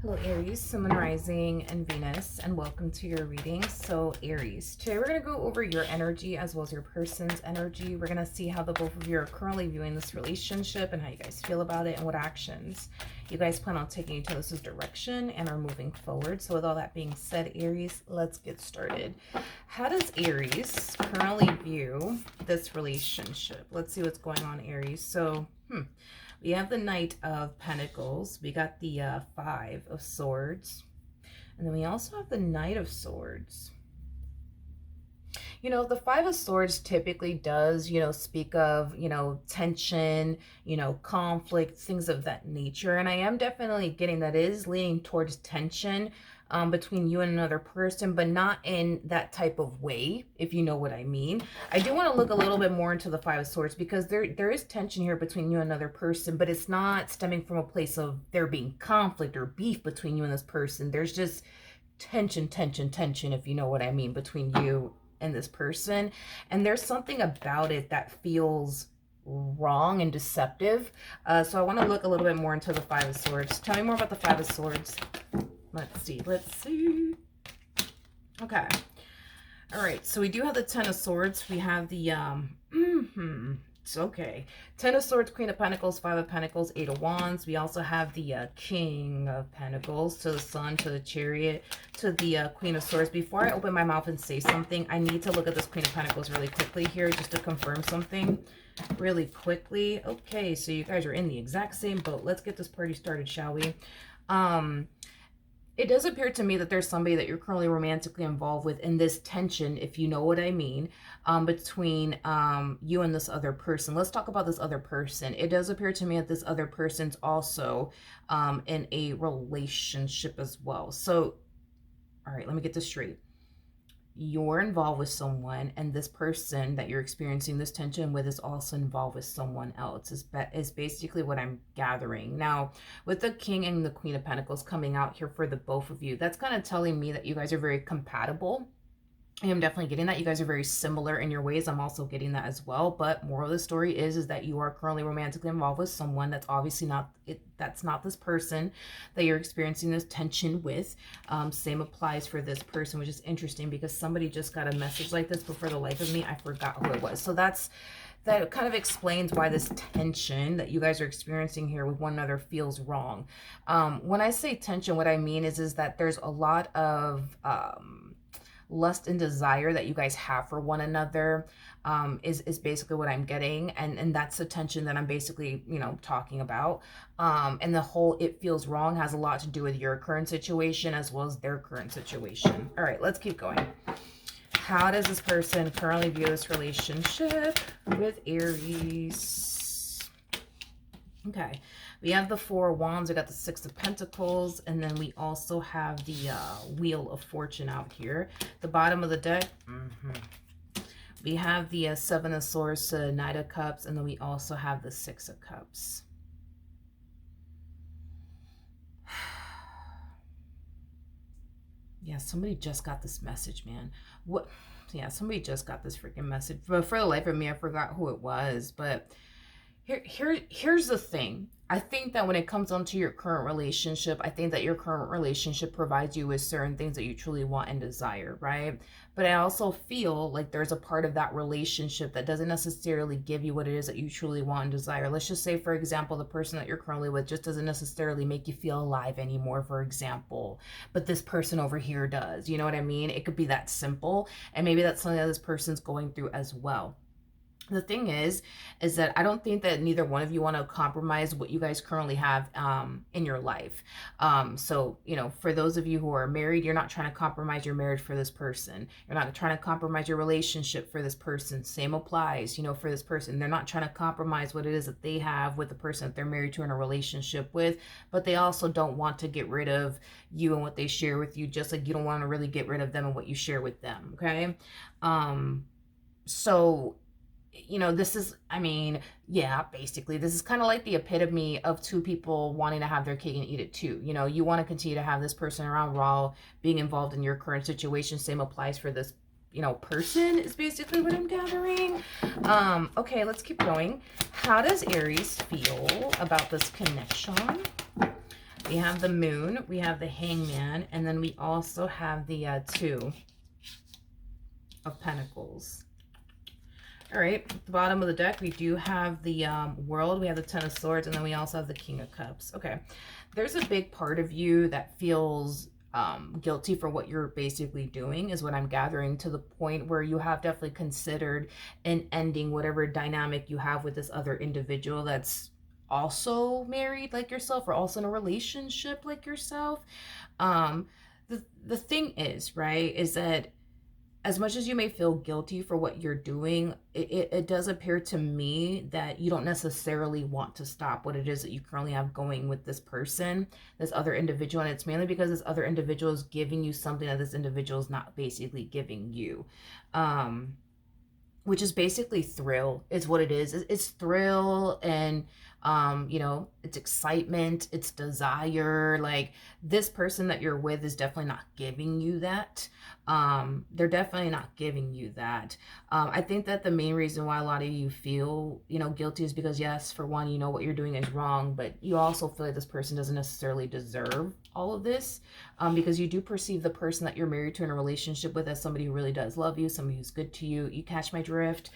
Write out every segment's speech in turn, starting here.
Hello Aries, Sun, Moon, Rising, and Venus, and welcome to your reading. So Aries, today we're going to go over your energy as well as your person's energy. We're going to see how the both of you are currently viewing this relationship and how you guys feel about it and what actions you guys plan on taking each other's direction and are moving forward. So with all that being said, Aries, let's get started. How does Aries currently view this relationship? Let's see what's going on, Aries. So, we have the Knight of Pentacles. We got the Five of Swords. And then we also have the Knight of Swords. You know, the Five of Swords typically does, speak of, tension, conflict, things of that nature. And I am definitely getting that it is leaning towards tension between you and another person, but not in that type of way, if you know what I mean. I do want to look a little bit more into the Five of Swords because there is tension here between you and another person, but it's not stemming from a place of there being conflict or beef between you and this person. There's just tension, if you know what I mean, between you and this person. And there's something about it that feels wrong and deceptive. So I want to look a little bit more into the Five of Swords. Tell me more about the Five of Swords. Let's see. Okay. All right. So we do have the Ten of Swords. We have the, it's okay. Ten of Swords, Queen of Pentacles, Five of Pentacles, Eight of Wands. We also have the King of Pentacles, to the Sun, to the Chariot, to the Queen of Swords. Before I open my mouth and say something, I need to look at this Queen of Pentacles really quickly here just to confirm something really quickly. Okay, so you guys are in the exact same boat. Let's get this party started, shall we? It does appear to me that there's somebody that you're currently romantically involved with in this tension, if you know what I mean, between you and this other person. Let's talk about this other person. It does appear to me that this other person's also in a relationship as well. So, all right, let me get this straight. You're involved with someone, and this person that you're experiencing this tension with is also involved with someone else, is basically what I'm gathering. Now, with the King and the Queen of Pentacles coming out here for the both of you, that's kind of telling me that you guys are very compatible. I am definitely getting that. You guys are very similar in your ways. I'm also getting that as well. But moral of the story is that you are currently romantically involved with someone that's obviously not it. That's not this person that you're experiencing this tension with. Same applies for this person, which is interesting because somebody just got a message like this, but for the life of me, I forgot who it was. So that kind of explains why this tension that you guys are experiencing here with one another feels wrong. When I say tension, what I mean is that there's a lot of lust and desire that you guys have for one another, is basically what I'm getting, and that's the tension that I'm basically talking about. And the whole "it feels wrong" has a lot to do with your current situation as well as their current situation. All right, let's keep going. How does this person currently view this relationship with Aries? Okay, we have the Four of Wands, we got the Six of Pentacles, and then we also have the Wheel of Fortune out here. The bottom of the deck, we have the Seven of Swords to the Knight of Cups, and then we also have the Six of Cups. Yeah, somebody just got this message, man. What? Yeah, somebody just got this freaking message. But for the life of me, I forgot who it was, but here's the thing. I think that when it comes onto your current relationship, I think that your current relationship provides you with certain things that you truly want and desire, right? But I also feel like there's a part of that relationship that doesn't necessarily give you what it is that you truly want and desire. Let's just say, for example, the person that you're currently with just doesn't necessarily make you feel alive anymore, for example, but this person over here does. You know what I mean? It could be that simple, and maybe that's something that this person's going through as well. The thing is that I don't think that neither one of you want to compromise what you guys currently have in your life. So, for those of you who are married, you're not trying to compromise your marriage for this person. You're not trying to compromise your relationship for this person. Same applies, for this person. They're not trying to compromise what it is that they have with the person that they're married to in a relationship with, but they also don't want to get rid of you and what they share with you, just like you don't want to really get rid of them and what you share with them, okay? So this is, basically, this is kind of like the epitome of two people wanting to have their cake and eat it too. You want to continue to have this person around while being involved in your current situation. Same applies for this, person, is basically what I'm gathering. Okay, let's keep going. How does Aries feel about this connection? We have the Moon, we have the Hangman, and then we also have the Two of Pentacles. All right, at the bottom of the deck, we do have the World, we have the Ten of Swords, and then we also have the King of Cups. Okay, there's a big part of you that feels guilty for what you're basically doing, is what I'm gathering, to the point where you have definitely considered an ending whatever dynamic you have with this other individual that's also married like yourself, or also in a relationship like yourself. The thing is, right, is that as much as you may feel guilty for what you're doing, it does appear to me that you don't necessarily want to stop what it is that you currently have going with this person, this other individual. And it's mainly because this other individual is giving you something that this individual is not basically giving you. Which is basically thrill, is what it is. It's thrill, and you know, it's excitement, it's desire. Like, this person that you're with is definitely not giving you that. They're definitely not giving you that. I think that the main reason why a lot of you feel, you know, guilty is because, yes, for one, you know what you're doing is wrong, but you also feel like this person doesn't necessarily deserve all of this, because you do perceive the person that you're married to in a relationship with as somebody who really does love you, somebody who's good to you. You catch my drift?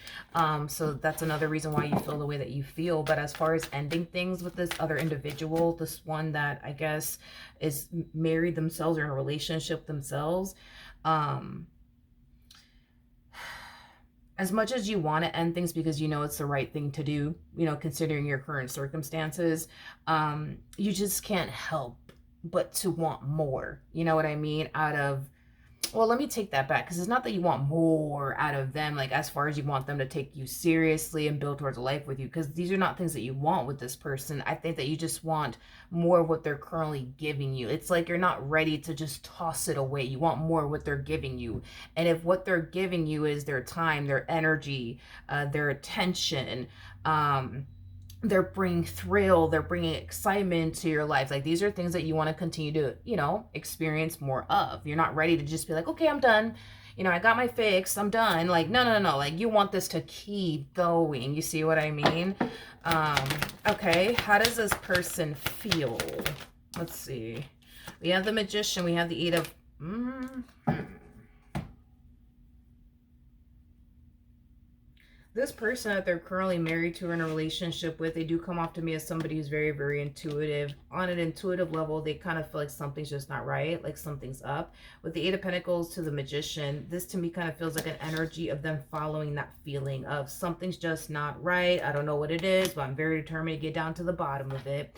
So that's another reason why you feel the way that you feel. But as far as ending things with this other individual, this one that I guess is married themselves or in a relationship themselves, as much as you want to end things because you know it's the right thing to do, you know, considering your current circumstances, you just can't help but to want more, you know what I mean, out of, well, let me take that back, because it's not that you want more out of them, like as far as you want them to take you seriously and build towards a life with you, because these are not things that you want with this person. I think that you just want more of what they're currently giving you. It's like you're not ready to just toss it away. You want more of what they're giving you. And if what they're giving you is their time, their energy, their attention, they're bringing thrill, they're bringing excitement to your life, like these are things that you want to continue to, you know, experience more of. You're not ready to just be like, okay, I'm done, you know, I got my fix, I'm done. Like, no, like you want this to keep going. You see what I mean? Okay, how does this person feel? Let's see. We have the Magician, we have the Eight of this person that they're currently married to or in a relationship with, they do come off to me as somebody who's very, very intuitive. On an intuitive level, they kind of feel like something's just not right, like something's up. With the Eight of Pentacles to the Magician, this to me kind of feels like an energy of them following that feeling of something's just not right. I don't know what it is, but I'm very determined to get down to the bottom of it.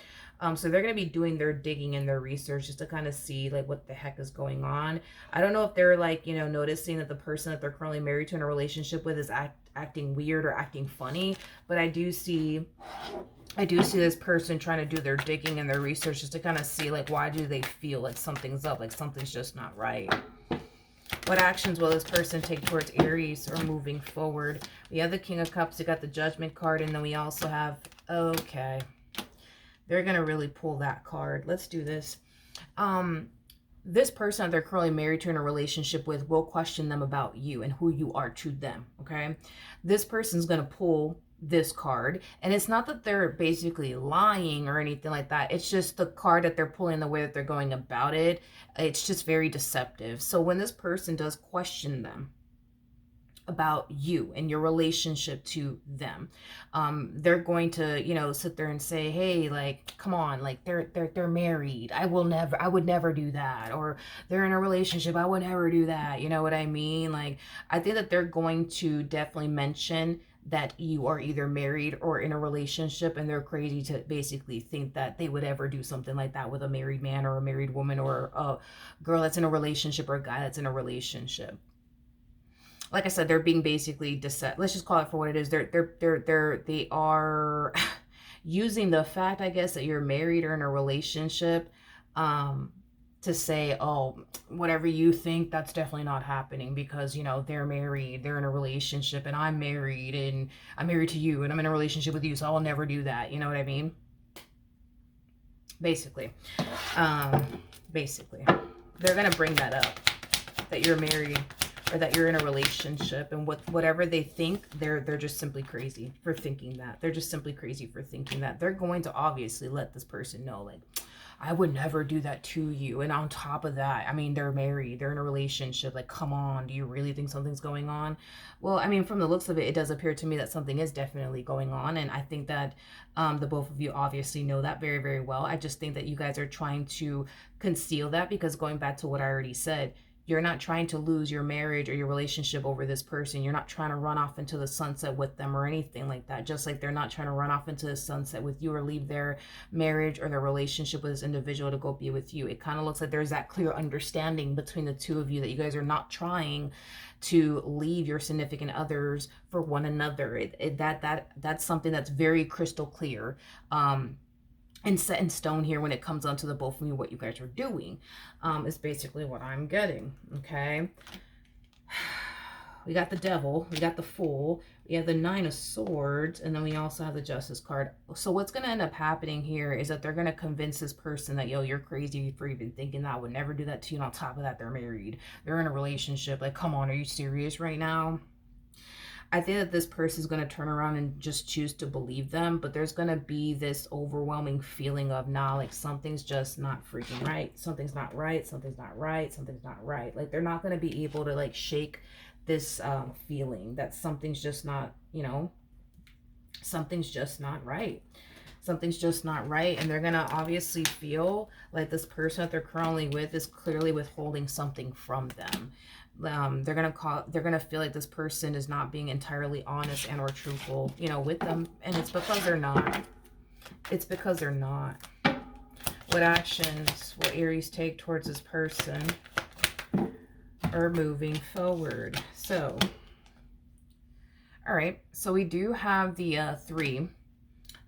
So they're going to be doing their digging and their research just to kind of see like what the heck is going on. I don't know if they're like, you know, noticing that the person that they're currently married to in a relationship with is acting weird or acting funny, but I do see this person trying to do their digging and their research just to kind of see like, why do they feel like something's up, like something's just not right. What actions will this person take towards Aries or moving forward? We have the King of Cups, we got the Judgment card, and then we also have, okay, they're going to really pull that card. Let's do this. This person that they're currently married to in a relationship with will question them about you and who you are to them, okay? This person's going to pull this card, and it's not that they're basically lying or anything like that. It's just the card that they're pulling, the way that they're going about it. It's just very deceptive. So when this person does question them about you and your relationship to them, they're going to, you know, sit there and say, hey, like, come on, like they're married, I would never do that, or they're in a relationship, I would never do that, you know what I mean? Like, I think that they're going to definitely mention that you are either married or in a relationship, and they're crazy to basically think that they would ever do something like that with a married man or a married woman, or a girl that's in a relationship or a guy that's in a relationship. Like I said, they're being basically deceptive. Let's just call it for what it is. They are using the fact, I guess, that you're married or in a relationship, to say, oh, whatever you think, that's definitely not happening, because, you know, they're married, they're in a relationship, and I'm married to you, and I'm in a relationship with you, so I'll never do that. You know what I mean? Basically, they're gonna bring that up, that you're married or that you're in a relationship, and whatever they think, they're just simply crazy for thinking that. They're just simply crazy for thinking that. They're going to obviously let this person know, like, I would never do that to you. And on top of that, I mean, they're married, they're in a relationship. Like, come on, do you really think something's going on? Well, I mean, from the looks of it, it does appear to me that something is definitely going on. And I think that the both of you obviously know that very, very well. I just think that you guys are trying to conceal that, because going back to what I already said, you're not trying to lose your marriage or your relationship over this person. You're not trying to run off into the sunset with them or anything like that. Just like they're not trying to run off into the sunset with you or leave their marriage or their relationship with this individual to go be with you. It kind of looks like there's that clear understanding between the two of you that you guys are not trying to leave your significant others for one another. That's something that's very crystal clear. And set in stone here when it comes down to the both of you, what you guys are doing, is basically what I'm getting. Okay, we got the Devil, we got the Fool, we have the Nine of Swords, and then we also have the Justice card. So what's going to end up happening here is that they're going to convince this person that, yo, you're crazy for even thinking that. I would never do that to you. And on top of that, they're married, they're in a relationship. Like, come on, are you serious right now? I think that this person is going to turn around and just choose to believe them, but there's going to be this overwhelming feeling of, nah, like something's just not freaking right. Something's not right. Something's not right. Something's not right. Like, they're not going to be able to like shake this feeling that something's just not, you know, something's just not right. Something's just not right. And they're going to obviously feel like this person that they're currently with is clearly withholding something from them. They're gonna feel like this person is not being entirely honest and or truthful, you know, with them, and it's because they're not. It's because they're not. What actions will Aries take towards this person or moving forward? So, all right. So we do have the Three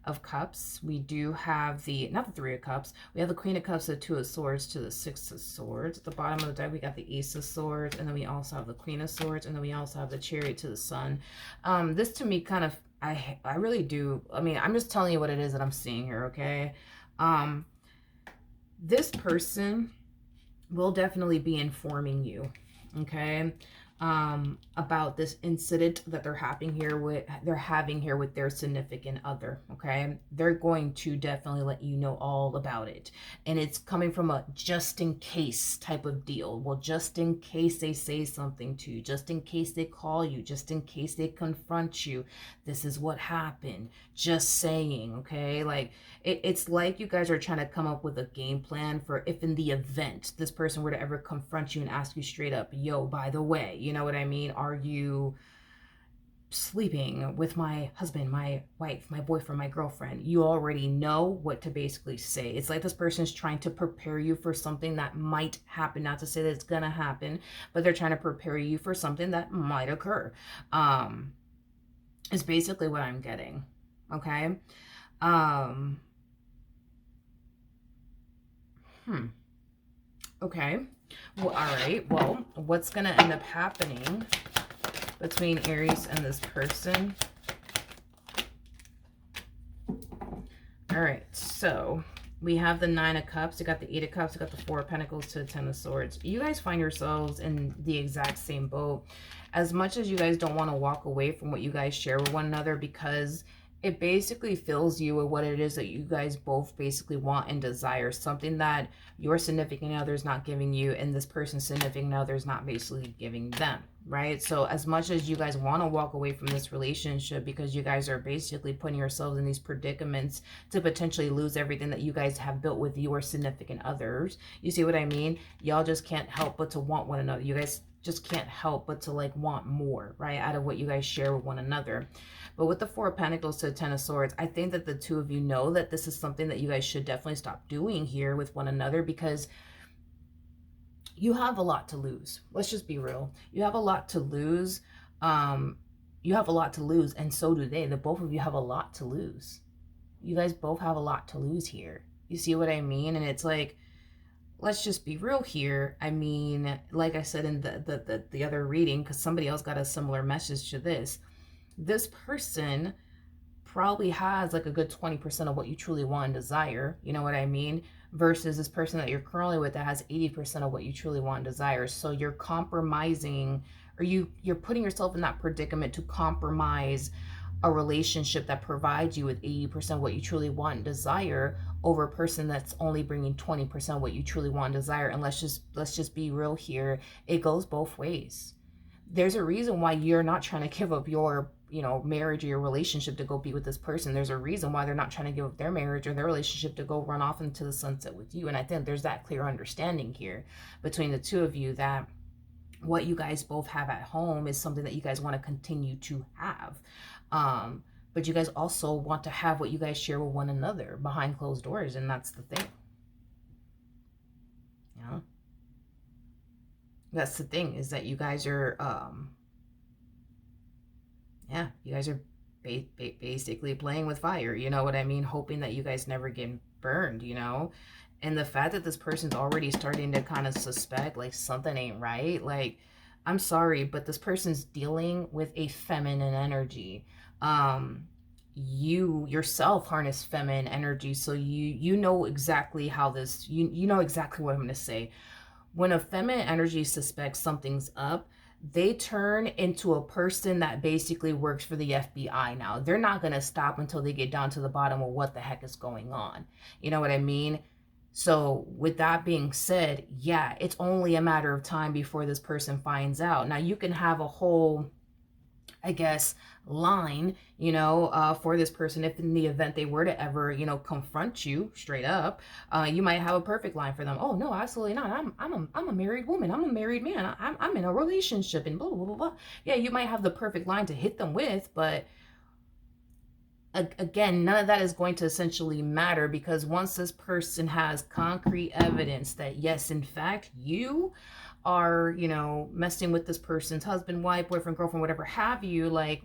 of Cups. We do have the, not the Three of Cups, we have the Queen of Cups, the Two of Swords to the Six of Swords. At the bottom of the deck, we got the Ace of Swords, and then we also have the Queen of Swords, and then we also have the Chariot to the Sun. This to me kind of, I really do, I mean, I'm just telling you what it is that I'm seeing here, okay? This person will definitely be informing you, okay, about this incident that they're having here with their significant other. Okay, they're going to definitely let you know all about it, and it's coming from a just in case type of deal. Well, just in case they say something to you, just in case they call you, just in case they confront you, this is what happened. Just saying. Okay, like it's like you guys are trying to come up with a game plan for if in the event this person were to ever confront you and ask you straight up, yo, by the way, you know what I mean? Are you sleeping with my husband, my wife, my boyfriend, my girlfriend? You already know what to basically say. It's like this person is trying to prepare you for something that might happen. Not to say that it's gonna happen, but they're trying to prepare you for something that might occur. Is basically what I'm getting. Okay. Okay. Well, all right. Well, what's going to end up happening between Aries and this person? All right. So we have the Nine of Cups. You got the Eight of Cups. You got the Four of Pentacles to the Ten of Swords. You guys find yourselves in the exact same boat. As much as you guys don't want to walk away from what you guys share with one another, because it basically fills you with what it is that you guys both basically want and desire. Something that your significant other is not giving you, and this person's significant other is not basically giving them, right? So as much as you guys want to walk away from this relationship because you guys are basically putting yourselves in these predicaments to potentially lose everything that you guys have built with your significant others, you see what I mean? Y'all just can't help but to want one another. You guys just can't help but to like want more, right, out of what you guys share with one another. But with the Four of Pentacles to the Ten of Swords, I think that the two of you know that this is something that you guys should definitely stop doing here with one another, because you have a lot to lose. Let's just be real. You have a lot to lose. You have a lot to lose, and so do they. The both of you have a lot to lose. You guys both have a lot to lose here. You see what I mean? And it's like, let's just be real here. I mean, like I said in the other reading, because somebody else got a similar message to this person probably has like a good 20% of what you truly want and desire, you know what I mean, versus this person that you're currently with that has 80% of what you truly want and desire. So you're compromising, or you're putting yourself in that predicament to compromise a relationship that provides you with 80% what you truly want and desire over a person that's only bringing 20% what you truly want and desire. And let's just be real here. It goes both ways. There's a reason why you're not trying to give up your, marriage or your relationship to go be with this person. There's a reason why they're not trying to give up their marriage or their relationship to go run off into the sunset with you. And I think there's that clear understanding here between the two of you, that what you guys both have at home is something that you guys want to continue to have. But you guys also want to have what you guys share with one another behind closed doors. And that's the thing. That's the thing, is that you guys are, you guys are basically playing with fire, you know what I mean? Hoping that you guys never get burned, And the fact that this person's already starting to kind of suspect, like, something ain't right. Like, I'm sorry, but this person's dealing with a feminine energy. You yourself harness feminine energy, so you know exactly how this, you know exactly what I'm going to say. When a feminine energy suspects something's up, they turn into a person that basically works for the FBI now. They're not going to stop until they get down to the bottom of what the heck is going on. You know what I mean? So with that being said, yeah, it's only a matter of time before this person finds out. Now, you can have a whole, I guess, line, for this person. If in the event they were to ever, confront you straight up, you might have a perfect line for them. Oh no, absolutely not. I'm a married woman. I'm a married man. I'm in a relationship and blah, blah, blah, blah. Yeah, you might have the perfect line to hit them with, but again, none of that is going to essentially matter, because once this person has concrete evidence that yes, in fact, you are, messing with this person's husband, wife, boyfriend, girlfriend, whatever have you, like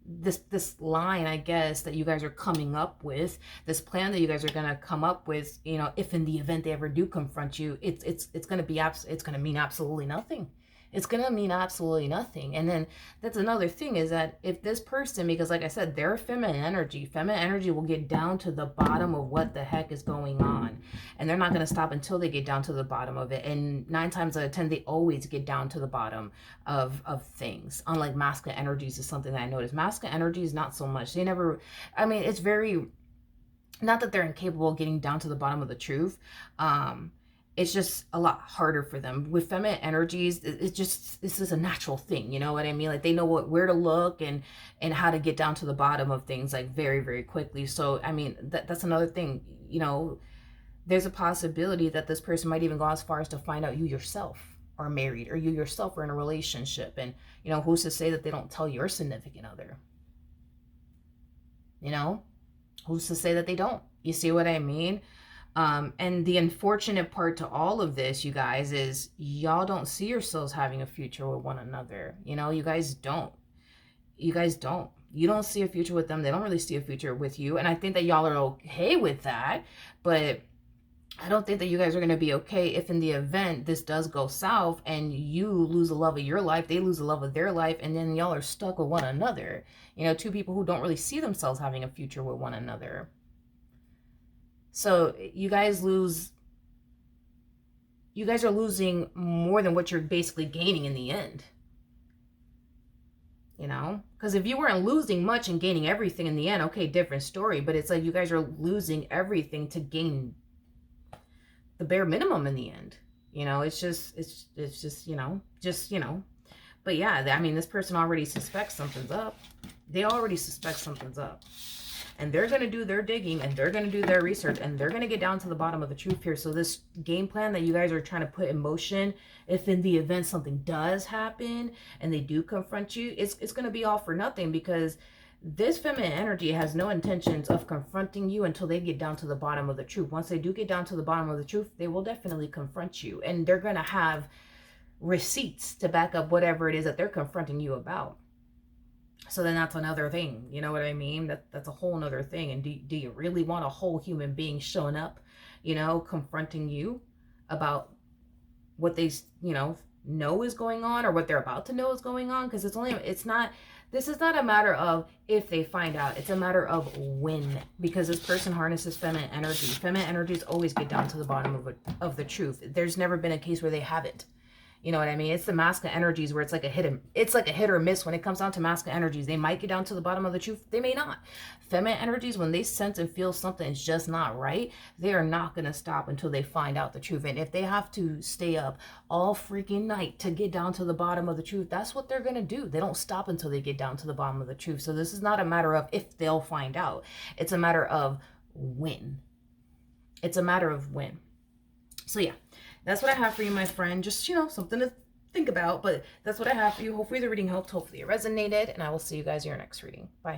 this line, I guess, that you guys are coming up with, this plan that you guys are going to come up with, if in the event they ever do confront you, it's going to be it's going to mean absolutely nothing. It's going to mean absolutely nothing. And then that's another thing, is that if this person, because like I said, they're feminine energy will get down to the bottom of what the heck is going on. And they're not going to stop until they get down to the bottom of it. And 9 times out of 10, they always get down to the bottom of things. Unlike masculine energies is something that I noticed. Masculine energies, not so much. They never, it's very, not that they're incapable of getting down to the bottom of the truth. It's just a lot harder for them. With feminine energies, this is a natural thing, you know what I mean? Like, they know where to look and how to get down to the bottom of things, like, very, very quickly. So, that's another thing, there's a possibility that this person might even go as far as to find out you yourself are married, or you yourself are in a relationship. And, who's to say that they don't tell your significant other? Who's to say that they don't? You see what I mean? And the unfortunate part to all of this, you guys, is y'all don't see yourselves having a future with one another. You guys don't. You don't see a future with them. They don't really see a future with you. And I think that y'all are okay with that. But I don't think that you guys are going to be okay if in the event this does go south and you lose the love of your life, they lose the love of their life, and then y'all are stuck with one another. Two people who don't really see themselves having a future with one another. So you guys are losing more than what you're basically gaining in the end. Because if you weren't losing much and gaining everything in the end, okay, different story. But it's like you guys are losing everything to gain the bare minimum in the end. It's just, but yeah, this person already suspects something's up. They already suspect something's up. And they're going to do their digging, and they're going to do their research, and they're going to get down to the bottom of the truth here. So this game plan that you guys are trying to put in motion, if in the event something does happen and they do confront you, it's going to be all for nothing, because this feminine energy has no intentions of confronting you until they get down to the bottom of the truth. Once they do get down to the bottom of the truth, they will definitely confront you, and they're going to have receipts to back up whatever it is that they're confronting you about. So then that's another thing, you know what I mean? That's a whole nother thing. And do you really want a whole human being showing up, confronting you about what they, know is going on, or what they're about to know is going on? Because this is not a matter of if they find out, it's a matter of when, because this person harnesses feminine energy. Feminine energies always get down to the bottom of the truth. There's never been a case where they haven't. You know what I mean? It's the masculine energies where it's like a hit or miss when it comes down to masculine energies. They might get down to the bottom of the truth. They may not. Feminine energies, when they sense and feel something is just not right, they are not going to stop until they find out the truth. And if they have to stay up all freaking night to get down to the bottom of the truth, that's what they're going to do. They don't stop until they get down to the bottom of the truth. So this is not a matter of if they'll find out. It's a matter of when. It's a matter of when. So yeah, that's what I have for you, my friend. Just, something to think about, but that's what I have for you. Hopefully the reading helped. Hopefully it resonated, and I will see you guys in your next reading. Bye.